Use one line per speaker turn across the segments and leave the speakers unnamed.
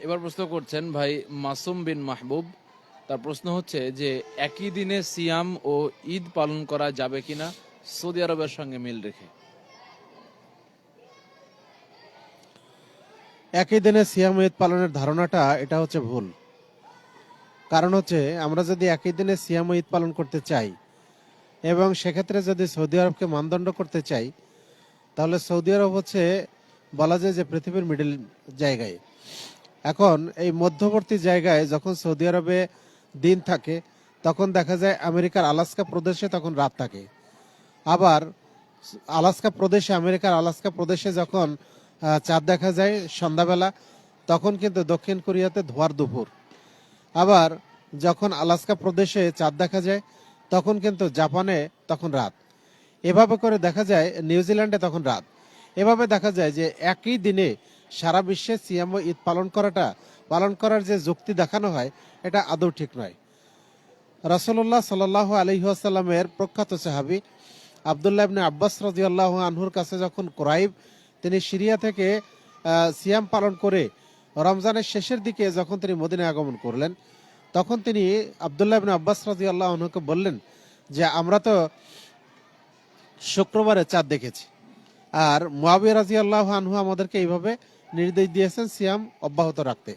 এবার প্রশ্ন করছেন ভাই মাসুম বিন মাহবুব। তার প্রশ্ন হচ্ছে যে একই দিনে সিয়াম ও ঈদ পালন করা যাবে কিনা সৌদি আরবের সঙ্গে মিল রেখে।
একই দিনে সিয়াম ঈদ পালনের ধারণাটা এটা হচ্ছে ভুল। কারণ হচ্ছে আমরা যদি একই দিনে সিয়াম ঈদ পালন করতে চাই এবং সেক্ষেত্রে যদি সৌদি আরবকে মানদণ্ড করতে চাই, তাহলে সৌদি আরব হচ্ছে বলা যায় যে পৃথিবীর মিডল জায়গায়। এখন এই মধ্যবর্তী জায়গায় যখন সৌদি আরবে দিন থাকে, তখন দেখা যায় আমেরিকার আলাস্কা প্রদেশে তখন রাত থাকে। আবার আমেরিকার আলাস্কা প্রদেশে যখন চাঁদ দেখা যায় সন্ধ্যাবেলা, তখন কিন্তু দক্ষিণ কোরিয়াতে ধোয়ার দুপুর। আবার যখন আলাস্কা প্রদেশে চাঁদ দেখা যায়, তখন কিন্তু জাপানে তখন রাত। এভাবে করে দেখা যায় নিউজিল্যান্ডে তখন রাত। এভাবে দেখা যায় যে একই দিনে সারা বিশ্বে সিয়াম ও ঈদ পালন করার যে যুক্তি দেখানো হয়, এটা আদৌ ঠিক নয়। রাসূলুল্লাহ সাল্লাল্লাহু আলাইহি ওয়াসাল্লামের প্রখ্যাত সাহাবী আব্দুল্লাহ ইবনে আব্বাস রাদিয়াল্লাহু আনহুর কাছে যখন কুরাইব তিনি সিরিয়া থেকে সিয়াম পালন করে রমজানের শেষের দিকে যখন তিনি মদিনায় আগমন করলেন, তখন তিনি আব্দুল্লাহ ইবনে আব্বাস রাদিয়াল্লাহু আনহুকে বললেন যে আমরা তো শুক্রবারে চাঁদ দেখেছি, আর মুয়াবিয়া রাদিয়াল্লাহু আনহু আমাদেরকে এইভাবে নির্দেশ দিয়েছেন সিয়াম অব্যাহত রাখতে।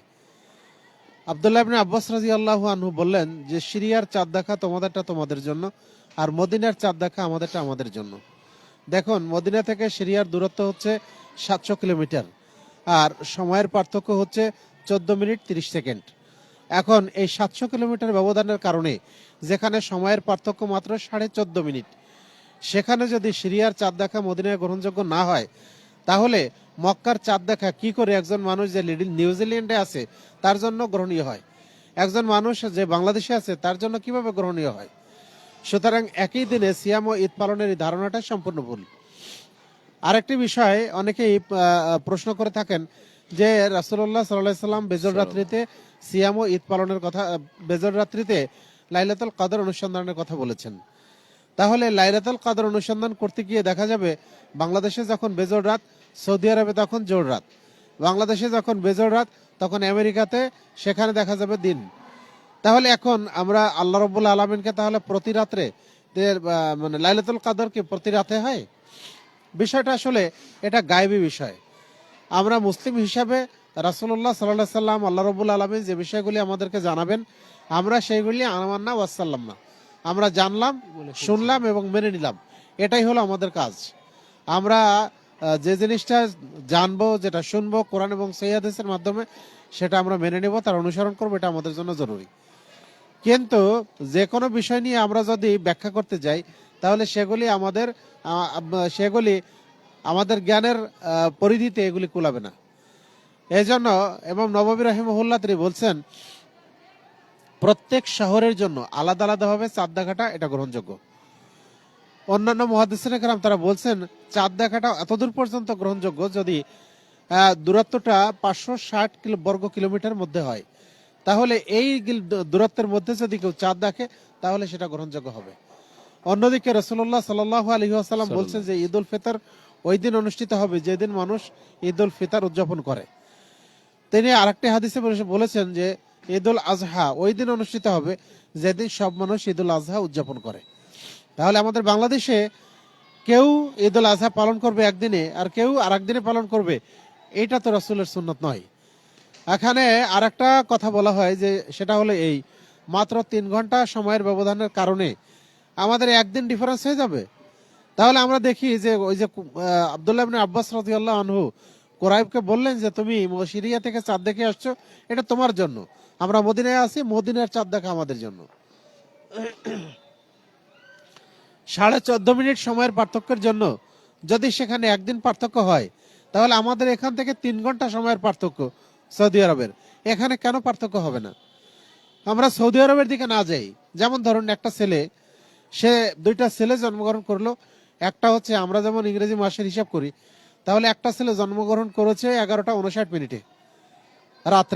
আব্দুল্লাহ ইবনে আব্বাস রাদিয়াল্লাহু আনহু বললেন যে সিরিয়ার চাঁদ দেখা তোমাদেরটা তোমাদের জন্য, আর মদিনার চাঁদ দেখা আমাদেরটা আমাদের জন্য। দেখুন, মদিনা থেকে সিরিয়ার দূরত্ব হচ্ছে 700 কিলোমিটার, আর সময়ের পার্থক্য হচ্ছে 14 মিনিট 30 সেকেন্ড। এখন এই 700 কিলোমিটার ব্যবধানের কারণে যেখানে সময়ের পার্থক্য মাত্র 14.5 মিনিট, সেখানে যদি সিরিয়ার চাঁদ দেখা মদিনায় গ্রহণযোগ্য না হয়, তাহলে মক্কার চাঁদ দেখা কি করে একজন মানুষ যে নিউজিল্যান্ডে আছে তার জন্য গ্রহণীয় হয়, একজন মানুষ যে বাংলাদেশে আছে তার জন্য কিভাবে গ্রহণীয় হয়? সুতরাং একই দিনে সিয়াম ও ঈদ পালনের এই ধারণাটা সম্পূর্ণ ভুল। আরেকটি বিষয় অনেকেই প্রশ্ন করে থাকেন যে রাসূলুল্লাহ সাল্লাল্লাহু আলাইহি সাল্লাম বেজর রাত্রিতে সিয়াম ও ঈদ পালনের কথা, বেজর রাত্রিতে লাইলাতুল কদর অনুসন্ধানের কথা বলেছেন। তাহলে লাইলাতুল কদর অনুসন্ধান করতে গিয়ে দেখা যাবে বাংলাদেশে যখন বেজর রাত, সৌদি আরবে তখন জোর রাত। বাংলাদেশে যখন বেজর রাত, তখন আমেরিকাতে সেখানে দেখা যাবে দিন। তাহলে এখন আমরা আল্লাহ রাব্বুল আলামিনকে তাহলে প্রতি রাত্রে মানে লাইলাতুল কদর কি প্রতি রাতে হয়? বিষয়টা আসলে এটা গায়েবী বিষয়। আমরা মুসলিম হিসাবে রাসূলুল্লাহ সাল্লাল্লাহু আলাইহি সাল্লাম আল্লাহ রাব্বুল আলামিন যে বিষয়গুলি আমাদেরকে জানাবেন, আমরা সেইগুলি আমান্না ওয়াসাল্লাম না, আমরা জানলাম, শুনলাম এবং মেনে নিলাম। এটাই হলো আমাদের কাজ। আমরা যে জিনিসটা জানবো, যেটা শুনবো কোরআন এবং সহিহ হাদিসের মাধ্যমে, সেটা আমরা মেনে নেব, তার অনুসরণ করবো, এটা আমাদের জন্য জরুরি। কিন্তু যে কোনো বিষয় নিয়ে আমরা যদি ব্যাখ্যা করতে যাই, তাহলে সেগুলি আমাদের জ্ঞানের পরিধিতে এগুলি কুলাবে না। এই জন্য ইমাম নববী রাহিমাহুল্লাহ তিনি বলছেন প্রত্যেক শহরের জন্য আলাদা আলাদাভাবে চাঁদ দেখাটা এটা গ্রহণযোগ্য। অন্যান্য মুহাদ্দিসিনে কেরাম তারা বলছেন চাঁদ দেখাটা এতদূর পর্যন্ত গ্রহণযোগ্য যদি দূরত্বটা 560 বর্গ কিলোমিটার মধ্যে হয়, তাহলে এই দূরত্বের মধ্যে যদি কেউ চাঁদ দেখে তাহলে সেটা গ্রহণযোগ্য হবে। অন্যদিকে রাসূলুল্লাহ সাল্লাল্লাহু আলাইহি ওয়াসাল্লাম বলছেন যে ঈদ উল ফিতর ওই দিন অনুষ্ঠিত হবে যেদিন মানুষ ঈদ উল ফিতর উদযাপন করে। তিনি আরেকটি হাদিসে বলেছেন যে ঈদ উল আজহা ওই দিন অনুষ্ঠিত হবে যেদিন সব মানুষ ঈদ উল আজহা উদযাপন করে। তাহলে আমাদের বাংলাদেশে কেউ ঈদ উল আজহা পালন করবে একদিনে আর কেউ আর একদিনে পালন করবে, এটা তো রাসূলের সুন্নত নয়। এখানে আরেকটা কথা বলা হয় যে সেটা হলো এই, মাত্র 3 ঘন্টা সময়ের ব্যবধানের কারণে আমাদের একদিন ডিফারেন্স হয়ে যাবে। তাহলে আমরা দেখি যে ওই যে আব্দুল্লাহ ইবনে আব্বাস রাদিয়াল্লাহু আনহু কুরাইবকে বললেন যে তুমি সিরিয়া থেকে চাঁদ দেখে আসছো, এটা তোমার জন্য, আমরা মদিনায় আছি, মদিনার চাঁদ দেখা আমাদের জন্য। 14.5 মিনিট সময়ের পার্থক্যের জন্য যদি সেখানে একদিন পার্থক্য হয়, তাহলে আমাদের এখান থেকে 3 ঘন্টা সময়ের পার্থক্য সৌদি আরবের, এখানে কেন পার্থক্য হবে না? আমরা সৌদি আরবের দিকে না যাই। যেমন ধরুন একটা ছেলে, সে 2টা ছেলে জন্মগ্রহণ করলো। একটা হচ্ছে আমরা যেমন ইংরেজি মাসের হিসাব করি, তাহলে একটা ছেলে জন্মগ্রহণ করেছে 11টা 59 মিনিটে রাত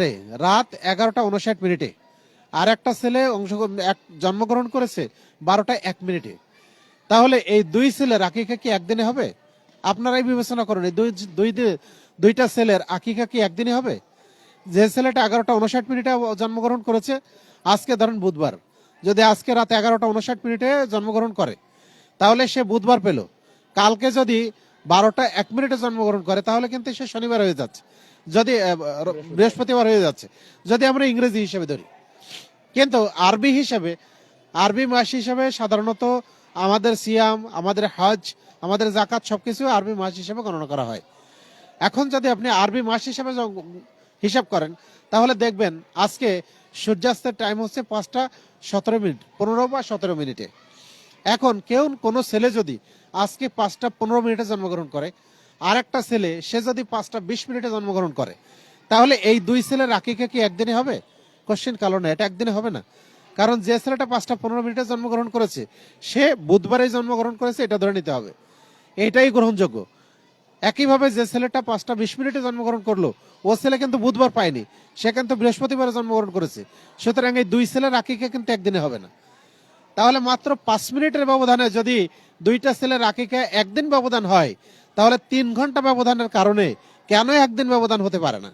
11টা 59 মিনিটে, আর একটা ছেলে জন্মগ্রহণ করেছে 12টা 1 মিনিটে। তাহলে এই 2 ছেলের আকিকা কি একদিনে হবে? আপনারাই বিবেচনা করেন, এই দুইটা ছেলের আকিকা কি একদিনে হবে? যে ছেলেটা 11:59 জন্মগ্রহণ করেছে, আজকে ধরেন বুধবার, যদি আজকে রাত 11:59 জন্মগ্রহণ করে তাহলে সে বুধবার পেল। কালকে যদি 12:01 জন্মগ্রহণ করে তাহলে কিন্তু সে শনিবার হয়ে যাচ্ছে, যদি বৃহস্পতিবার হয়ে যাচ্ছে, যদি আমরা ইংরেজি হিসেবে ধরি। কিন্তু আরবি মাস হিসেবে সাধারণত আমাদের সিয়াম, আমাদের হজ, আমাদের জাকাত সবকিছু আরবি মাস হিসেবে গণনা করা হয়। এখন যদি আপনি আরবি মাস হিসেবে হিসাব করেন তাহলে দেখবেন আজকে সূর্যাস্তের টাইম হচ্ছে 5:17, 15 বা 17 মিনিটে। এখন কোনো ছেলে যদি আজকে 5:15 জন্মগ্রহণ করে, আর একটা ছেলে সে যদি 5:20 জন্মগ্রহণ করে, তাহলে এই দুই ছেলের আকিকা কি একদিনে হবে? কোশ্চেন কালো না, এটা একদিনে হবে না। কারণ যে ছেলেটা 5:15 জন্মগ্রহণ করেছে সে বুধবারে জন্মগ্রহণ করেছে, এটা ধরে নিতে হবে, এটাই গ্রহণযোগ্য। একইভাবে যে ছেলেটা 5:20 জন্মগ্রহণ করলো, ও ছেলে কিন্তু বুধবার পায়নি, সে কিন্তু বৃহস্পতিবারে জন্মগ্রহণ করেছে। সুতরাং এই দুই ছেলের আকিকা কিন্তু একদিনে হবে না। তাহলে মাত্র 5 মিনিটের ব্যবধানে যদি দুইটা ছেলের আকিকা একদিন ব্যবধান হয়, তাহলে 3 ঘন্টা ব্যবধানের কারণে কেন একদিন ব্যবধান হতে পারে না?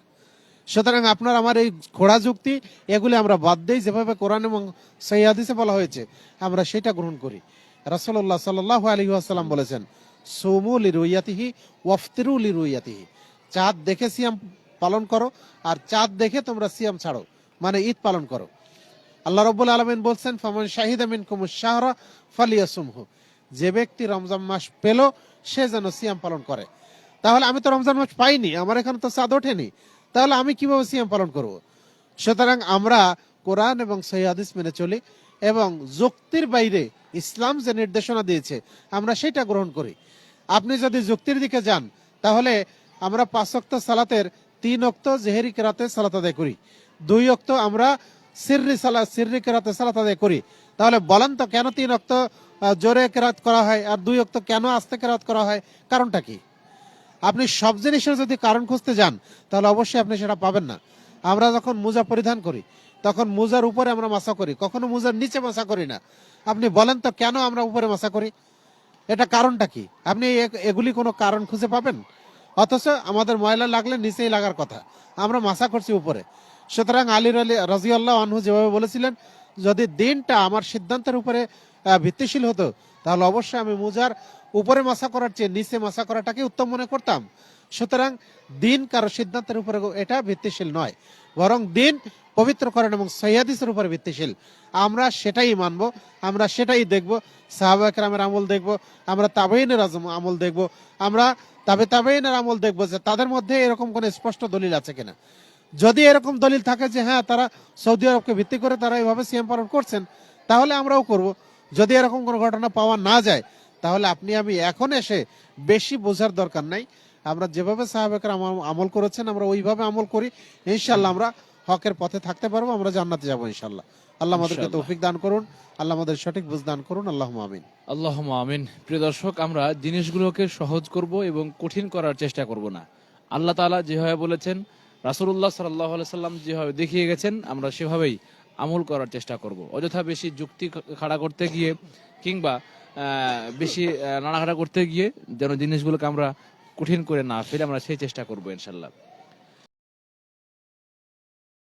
সুতরাং আপনার আমার এই ঘোড়া যুক্তি এগুলি আমরা বাদ দেই, যেভাবে কোরআন এবং সহিহ হাদিসে বলা হয়েছে আমরা সেটা গ্রহণ করি। রাসূলুল্লাহ সাল্লাল্লাহু আলাইহি ওয়াসাল্লাম বলেছেন, সুমু লিরুইয়াতিহি ওয়াফতিরু লিরুইয়াতিহি, চাঁদ দেখে সিয়াম পালন করো আর চাঁদ দেখে তোমরা সিয়াম ছাড়ো, মানে ঈদ পালন করো। আল্লাহ রাব্বুল আলামিন বলছেন, ফামান শাহিদা মিনকুমুশ শাহরা ফালিয়াসুমহু, যে ব্যক্তি রমজান মাস পেল সে যেন সিয়াম পালন করে। তাহলে আমি তো রমজান মাস পাইনি, আমার এখানে তো চাঁদ ওঠেনি, তাহলে আমি কিভাবে সিয়াম পালন করব? সুতরাং আমরা কোরআন এবং সহিহ হাদিস মেনে চলি এবং যুক্তির বাইরে ইসলাম যে নির্দেশনা দিয়েছে আমরা সেটা গ্রহণ করি। আপনি যদি যুক্তির দিকে যান তাহলে আমরা 5 ওয়াক্ত সালাতের 3 ওয়াক্ত জেহেরি কেরাতে সালাত আদায় করি, 2 ওয়াক্ত আমরা সিররি কেরাতে সালাত আদায় করি। তাহলে বলেন তো কেন 3 ওয়াক্ত জোরে কেরাত করা হয় আর 2 ওয়াক্ত কেন আস্তে কেরাত করা হয়? কারণটা কি? আপনি সব জিনিসের যদি কারণ খুঁজতে যান তাহলে অবশ্যই আপনি সেটা পাবেন না। আমরা যখন মোজা পরিধান করি তখন মোজার উপরে আমরা মাসা করি, কখনো মোজার নিচে মাসা করি না। আপনি বলেন তো কেন আমরা উপরে মাসা করি? এটা কারণটা কি? আপনি এগুলি কোনো কারণ খুঁজে পাবেন? অথচ আমাদের ময়লা লাগলে নিচেই লাগার কথা, আমরা মাসা করছি উপরে। সুতরাং আলী রাদিয়াল্লাহু আনহু যেভাবে বলেছিলেন, যদি দিনটা আমার সিদ্ধান্তের উপরে ভিত্তিশীল হতো তাহলে অবশ্যই আমি মোজার উপরে মাসা করার চেয়ে নিচে মাসা করাটাকে উত্তম মনে করতাম। সুতরাং দিন কারো সিদ্ধান্তের উপরে এটা ভিত্তিশীল নয়, বরং দিন পবিত্র করেন এবং সহিহ হাদিসের উপরে ভিত্তিশীল। আমরা সেটাই মানবো, আমরা সেটাই দেখব। সাহাবায়ে কেরামের আমল দেখব, আমরা তাবেঈনের আমল দেখব, আমরা তাবেঈনের আমল দেখব যে তাদের মধ্যে এরকম কোন স্পষ্ট দলিল আছে কিনা। যদি এরকম দলিল থাকে যে হ্যাঁ তারা সৌদি আরবকে ভিত্তি করে তারা এইভাবে সিয়াম পালন করছেন, তাহলে আমরাও করব। যদি এরকম কোনো ঘটনা পাওয়া না যায় তাহলে আপনি আমি এখন এসে বেশি বোঝার দরকার নাই। আমরা যেভাবে সাহাবায়ে কেরাম আমল করেছেন আমরা ওইভাবে আমল করি, ইনশাআল্লাহ আমরা হকের পথে থাকতে পারবো, আমরা জান্নাতে যাবো ইনশাআল্লাহ। আল্লাহ আমাদেরকে তৌফিক দান করুন, আল্লাহ আমাদের সঠিক বুঝ দান করুন। আল্লাহুম্মা আমিন।
আল্লাহুম্মা আমিন। প্রিয় দর্শক, আমরা জিনিসগুলোকে সহজ করব এবং কঠিন করার চেষ্টা করব না। আল্লাহ তাআলা যেভাবে বলেছেন, রাসূলুল্লাহ সাল্লাল্লাহু আলাইহি সাল্লাম যেভাবে দেখিয়ে গেছেন আমরা সেভাবেই আমল করার চেষ্টা করব। অযথা বেশি যুক্তি খাড়া করতে গিয়ে কিংবা বেশি নাড়াঘাড়া করতে গিয়ে যেন জিনিসগুলোকে আমরা কঠিন করে না ফেলে আমরা সেই চেষ্টা করবো ইনশাআল্লাহ।